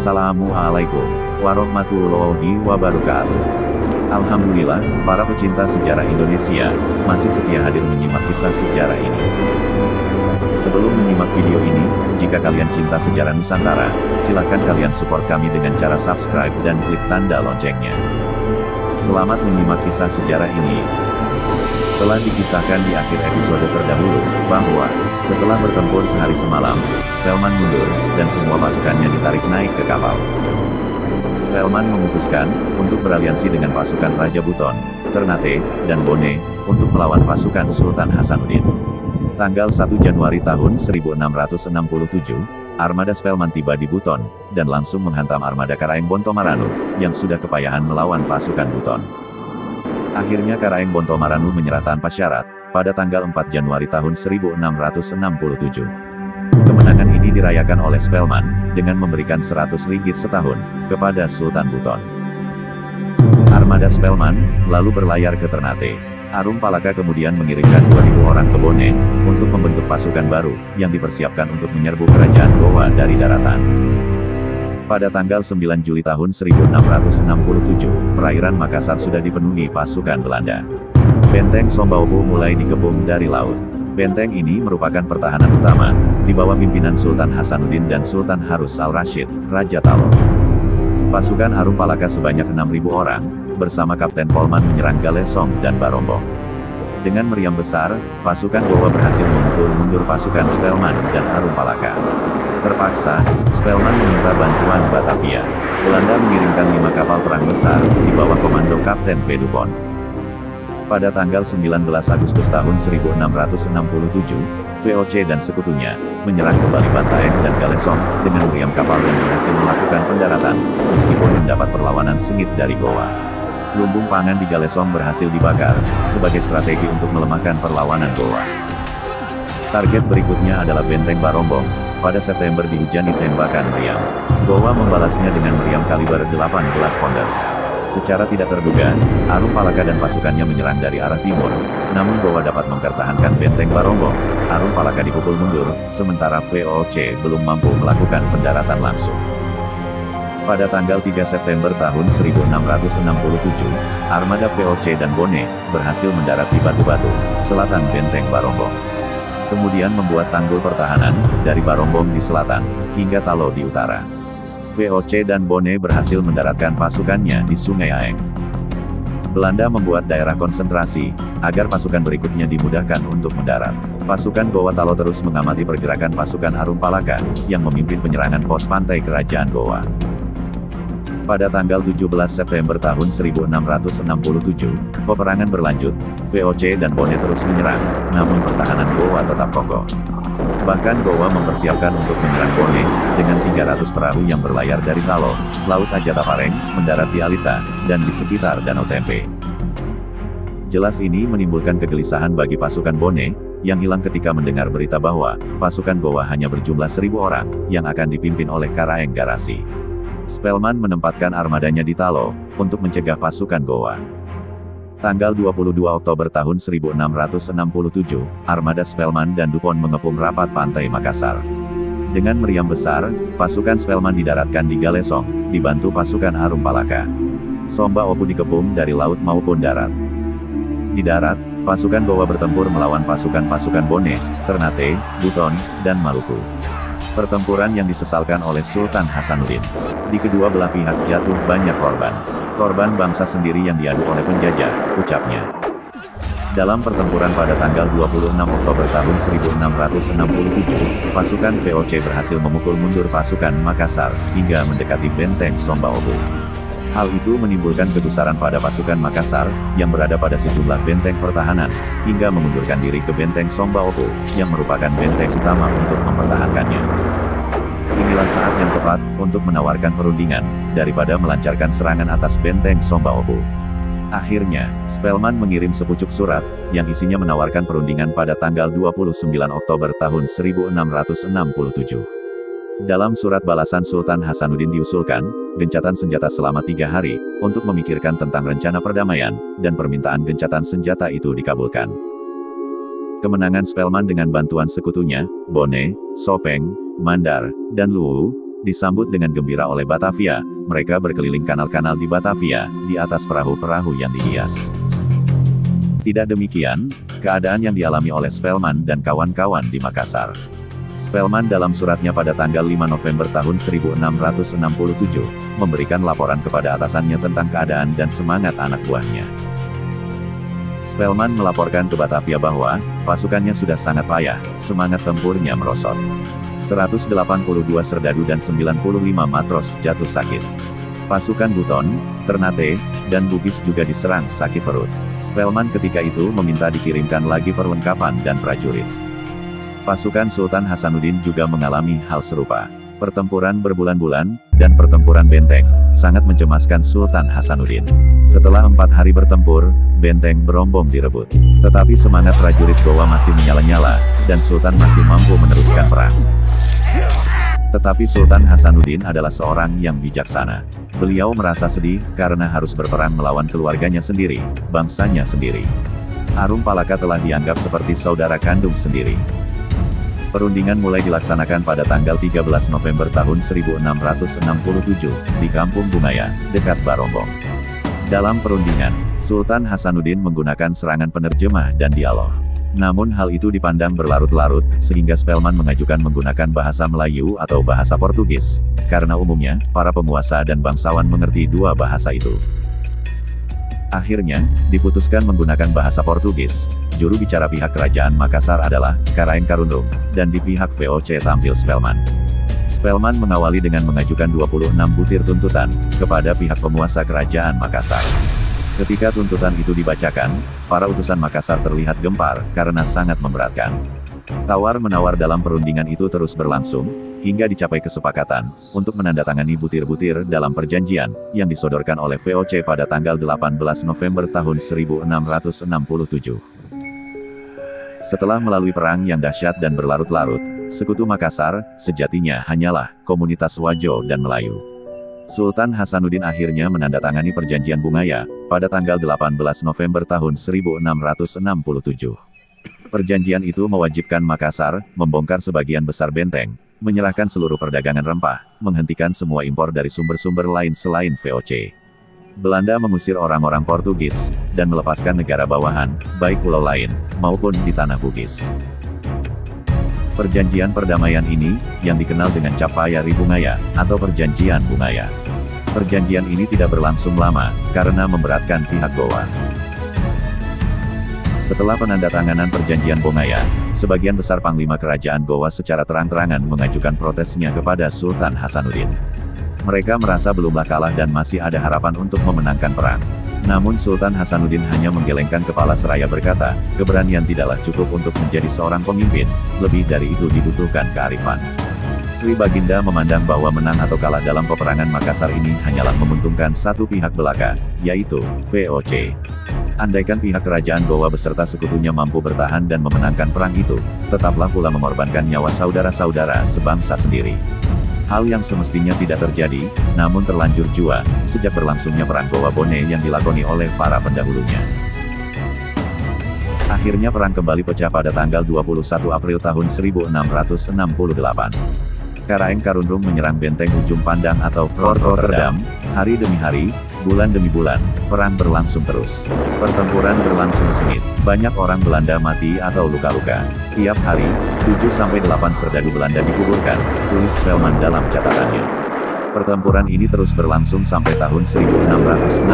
Assalamualaikum warahmatullahi wabarakatuh. Alhamdulillah, para pecinta sejarah Indonesia masih setia hadir menyimak kisah sejarah ini. Sebelum menyimak video ini, jika kalian cinta sejarah Nusantara, silakan kalian support kami dengan cara subscribe dan klik tanda loncengnya. Selamat menyimak kisah sejarah ini. Telah dikisahkan di akhir episode terdahulu, bahwa setelah bertempur sehari semalam, Spellman mundur, dan semua pasukannya ditarik naik ke kapal. Spellman memutuskan untuk beraliansi dengan pasukan Raja Buton, Ternate, dan Bone, untuk melawan pasukan Sultan Hasanuddin. Tanggal 1 Januari tahun 1667, armada Spellman tiba di Buton, dan langsung menghantam armada Karaeng Bontomaranu, yang sudah kepayahan melawan pasukan Buton. Akhirnya Karaeng Bontomaranu menyerah tanpa syarat, pada tanggal 4 Januari tahun 1667. Kemenangan ini dirayakan oleh Spellman, dengan memberikan 100 ringgit setahun, kepada Sultan Buton. Armada Spellman, lalu berlayar ke Ternate. Arum Palaka kemudian mengirimkan 2000 orang ke Bone, untuk membentuk pasukan baru, yang dipersiapkan untuk menyerbu kerajaan Gowa dari daratan. Pada tanggal 9 Juli tahun 1667, perairan Makassar sudah dipenuhi pasukan Belanda. Benteng Sombaopu mulai dikepung dari laut. Benteng ini merupakan pertahanan utama, di bawah pimpinan Sultan Hasanuddin dan Sultan Harus al-Rashid, Raja Talo. Pasukan Arum Palaka sebanyak 6.000 orang, bersama Kapten Polman menyerang Galesong dan Barombong. Dengan meriam besar, pasukan Gowa berhasil memukul mundur pasukan Spellman dan Arum Palaka. Terpaksa, Spellman meminta bantuan Batavia. Belanda mengirimkan 5 kapal perang besar, di bawah komando Kapten P. Dupont. Pada tanggal 19 Agustus tahun 1667, VOC dan sekutunya, menyerang kembali Bantaeng dan Galesong, dengan meriam kapal dan berhasil melakukan pendaratan, meskipun mendapat perlawanan sengit dari Gowa. Lumbung pangan di Galesong berhasil dibakar, sebagai strategi untuk melemahkan perlawanan Gowa. Target berikutnya adalah Benteng Barombong. Pada September dihujani tembakan meriam. Gowa membalasnya dengan meriam kaliber 18 pounders. Secara tidak terduga, Arum Palaka dan pasukannya menyerang dari arah timur, namun Gowa dapat mempertahankan Benteng Barombong. Arum Palaka dipukul mundur, sementara VOC belum mampu melakukan pendaratan langsung. Pada tanggal 3 September tahun 1667, armada VOC dan Bone berhasil mendarat di Batu-Batu, selatan Benteng Barombong. Kemudian membuat tanggul pertahanan, dari Barombong di selatan, hingga Talo di utara. VOC dan Bone berhasil mendaratkan pasukannya di Sungai Aeng. Belanda membuat daerah konsentrasi, agar pasukan berikutnya dimudahkan untuk mendarat. Pasukan Gowa Talo terus mengamati pergerakan pasukan Arum Palaka, yang memimpin penyerangan pos pantai kerajaan Gowa. Pada tanggal 17 September tahun 1667, peperangan berlanjut, VOC dan Bone terus menyerang, namun pertahanan Gowa tetap kokoh. Bahkan Gowa mempersiapkan untuk menyerang Bone, dengan 300 perahu yang berlayar dari Talo, Laut Ajatapareng, mendarat di Alita, dan di sekitar Danau Tempe. Jelas ini menimbulkan kegelisahan bagi pasukan Bone, yang hilang ketika mendengar berita bahwa, pasukan Gowa hanya berjumlah 1.000 orang, yang akan dipimpin oleh Karaeng Garasi. Spellman menempatkan armadanya di Talo, untuk mencegah pasukan Gowa. Tanggal 22 Oktober tahun 1667, armada Spellman dan Dupont mengepung rapat pantai Makassar. Dengan meriam besar, pasukan Spellman didaratkan di Galesong, dibantu pasukan Arum Palaka. Sombaopu dikepung dari laut maupun darat. Di darat, pasukan Gowa bertempur melawan pasukan-pasukan Bone, Ternate, Buton, dan Maluku. Pertempuran yang disesalkan oleh Sultan Hasanuddin. Di kedua belah pihak jatuh banyak korban. Korban bangsa sendiri yang diadu oleh penjajah, ucapnya. Dalam pertempuran pada tanggal 26 Oktober tahun 1667, pasukan VOC berhasil memukul mundur pasukan Makassar, hingga mendekati Benteng Sombaopu. Hal itu menimbulkan kegusaran pada pasukan Makassar, yang berada pada sejumlah benteng pertahanan, hingga mengundurkan diri ke Benteng Sombaopu, yang merupakan benteng utama untuk mempertahankannya. Inilah saat yang tepat, untuk menawarkan perundingan, daripada melancarkan serangan atas Benteng Sombaopu. Akhirnya, Spellman mengirim sepucuk surat, yang isinya menawarkan perundingan pada tanggal 29 Oktober tahun 1667. Dalam surat balasan Sultan Hasanuddin diusulkan, gencatan senjata selama 3 hari, untuk memikirkan tentang rencana perdamaian, dan permintaan gencatan senjata itu dikabulkan. Kemenangan Spellman dengan bantuan sekutunya, Bone, Sopeng, Mandar, dan Luwu, Disambut dengan gembira oleh Batavia, mereka berkeliling kanal-kanal di Batavia, di atas perahu-perahu yang dihias. Tidak demikian, keadaan yang dialami oleh Spelman dan kawan-kawan di Makassar. Spelman dalam suratnya pada tanggal 5 November tahun 1667, memberikan laporan kepada atasannya tentang keadaan dan semangat anak buahnya. Spelman melaporkan ke Batavia bahwa, pasukannya sudah sangat payah, semangat tempurnya merosot. 182 serdadu dan 95 matros jatuh sakit. Pasukan Buton, Ternate, dan Bugis juga diserang sakit perut. Spelman ketika itu meminta dikirimkan lagi perlengkapan dan prajurit. Pasukan Sultan Hasanuddin juga mengalami hal serupa. Pertempuran berbulan-bulan, dan pertempuran benteng, sangat mencemaskan Sultan Hasanuddin. Setelah 4 hari bertempur, benteng berombong direbut. Tetapi semangat prajurit Gowa masih menyala-nyala, dan Sultan masih mampu meneruskan perang. Tetapi Sultan Hasanuddin adalah seorang yang bijaksana. Beliau merasa sedih, karena harus berperang melawan keluarganya sendiri, bangsanya sendiri. Arum Palaka telah dianggap seperti saudara kandung sendiri. Perundingan mulai dilaksanakan pada tanggal 13 November tahun 1667, di Kampung Bungaya, dekat Barombong. Dalam perundingan, Sultan Hasanuddin menggunakan serangan penerjemah dan dialog. Namun hal itu dipandang berlarut-larut, sehingga Spelman mengajukan menggunakan bahasa Melayu atau bahasa Portugis, karena umumnya, para penguasa dan bangsawan mengerti dua bahasa itu. Akhirnya, diputuskan menggunakan bahasa Portugis. Juru bicara pihak kerajaan Makassar adalah Karaeng Karundung, dan di pihak VOC tampil Spelman. Spelman mengawali dengan mengajukan 26 butir tuntutan kepada pihak penguasa kerajaan Makassar. Ketika tuntutan itu dibacakan, para utusan Makassar terlihat gempar karena sangat memberatkan. Tawar-menawar dalam perundingan itu terus berlangsung, hingga dicapai kesepakatan untuk menandatangani butir-butir dalam perjanjian yang disodorkan oleh VOC pada tanggal 18 November tahun 1667. Setelah melalui perang yang dahsyat dan berlarut-larut, sekutu Makassar sejatinya hanyalah komunitas Wajo dan Melayu. Sultan Hasanuddin akhirnya menandatangani perjanjian Bungaya pada tanggal 18 November tahun 1667. Perjanjian itu mewajibkan Makassar membongkar sebagian besar benteng, menyerahkan seluruh perdagangan rempah, menghentikan semua impor dari sumber-sumber lain selain VOC. Belanda mengusir orang-orang Portugis, dan melepaskan negara bawahan, baik pulau lain, maupun di tanah Bugis. Perjanjian perdamaian ini, yang dikenal dengan Capayari Bungaya, atau Perjanjian Bungaya. Perjanjian ini tidak berlangsung lama, karena memberatkan pihak Gowa. Setelah penandatanganan perjanjian Bungaya, sebagian besar panglima kerajaan Gowa secara terang-terangan mengajukan protesnya kepada Sultan Hasanuddin. Mereka merasa belumlah kalah dan masih ada harapan untuk memenangkan perang. Namun Sultan Hasanuddin hanya menggelengkan kepala seraya berkata, keberanian tidaklah cukup untuk menjadi seorang pemimpin, lebih dari itu dibutuhkan kearifan. Sri Baginda memandang bahwa menang atau kalah dalam peperangan Makassar ini hanyalah menguntungkan satu pihak belaka, yaitu VOC. Andaikan pihak kerajaan Gowa beserta sekutunya mampu bertahan dan memenangkan perang itu, tetaplah pula mengorbankan nyawa saudara-saudara sebangsa sendiri. Hal yang semestinya tidak terjadi, namun terlanjur jua, sejak berlangsungnya perang Gowa Bone yang dilakoni oleh para pendahulunya. Akhirnya perang kembali pecah pada tanggal 21 April tahun 1668. Karaeng Karundung menyerang benteng ujung pandang atau Fort Rotterdam, hari demi hari, bulan demi bulan, perang berlangsung terus. Pertempuran berlangsung sengit, banyak orang Belanda mati atau luka-luka. Tiap hari, 7-8 serdadu Belanda dikuburkan, tulis Spelman dalam catatannya. Pertempuran ini terus berlangsung sampai tahun 1669.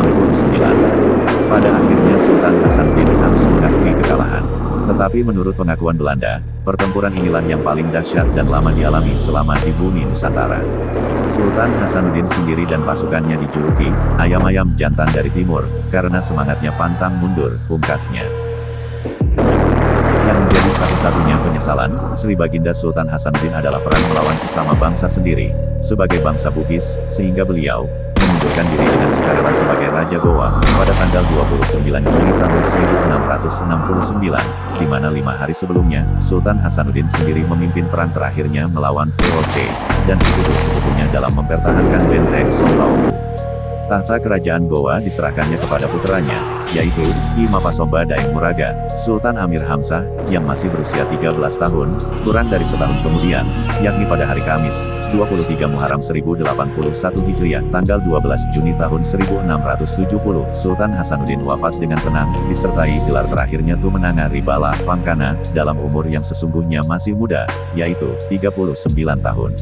Pada akhirnya Sultan Hasanuddin harus mengakui kekalahan. Tetapi menurut pengakuan Belanda, pertempuran inilah yang paling dahsyat dan lama dialami selama di bumi Nusantara. Sultan Hasanuddin sendiri dan pasukannya dijuluki ayam-ayam jantan dari timur, karena semangatnya pantang mundur, pungkasnya. Yang menjadi satu-satunya penyesalan, Sri Baginda Sultan Hasanuddin adalah perang melawan sesama bangsa sendiri, sebagai bangsa Bugis, sehingga beliau mengundurkan diri dengan sukarela sebagai Raja Gowa, pada tanggal 29 Juli tahun 1669, di mana 5 hari sebelumnya, Sultan Hasanuddin sendiri memimpin perang terakhirnya melawan VOC, dan sekutu-sekutunya dalam mempertahankan benteng Sontaobu. Tahta kerajaan Gowa diserahkannya kepada puteranya, yaitu Ki Mapasomba Daeng-Muraga, Sultan Amir Hamzah, yang masih berusia 13 tahun, kurang dari setahun kemudian, yakni pada hari Kamis, 23 Muharram 1081 Hijriah, tanggal 12 Juni tahun 1670, Sultan Hasanuddin wafat dengan tenang, disertai gelar terakhirnya Tumenanga Ribala Pangkana, dalam umur yang sesungguhnya masih muda, yaitu 39 tahun.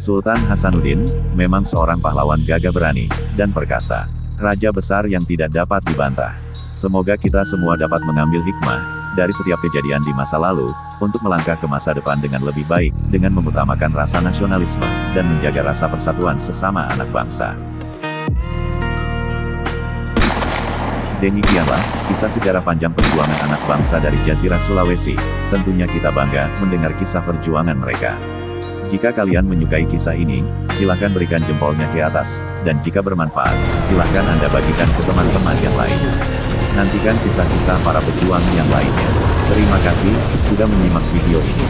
Sultan Hasanuddin, memang seorang pahlawan gagah berani, dan perkasa. Raja besar yang tidak dapat dibantah. Semoga kita semua dapat mengambil hikmah, dari setiap kejadian di masa lalu, untuk melangkah ke masa depan dengan lebih baik, dengan mengutamakan rasa nasionalisme, dan menjaga rasa persatuan sesama anak bangsa. Demikianlah, kisah sejarah panjang perjuangan anak bangsa dari Jazirah Sulawesi. Tentunya kita bangga mendengar kisah perjuangan mereka. Jika kalian menyukai kisah ini, silahkan berikan jempolnya ke atas, dan jika bermanfaat, silahkan Anda bagikan ke teman-teman yang lain. Nantikan kisah-kisah para pejuang yang lainnya. Terima kasih, sudah menyimak video ini.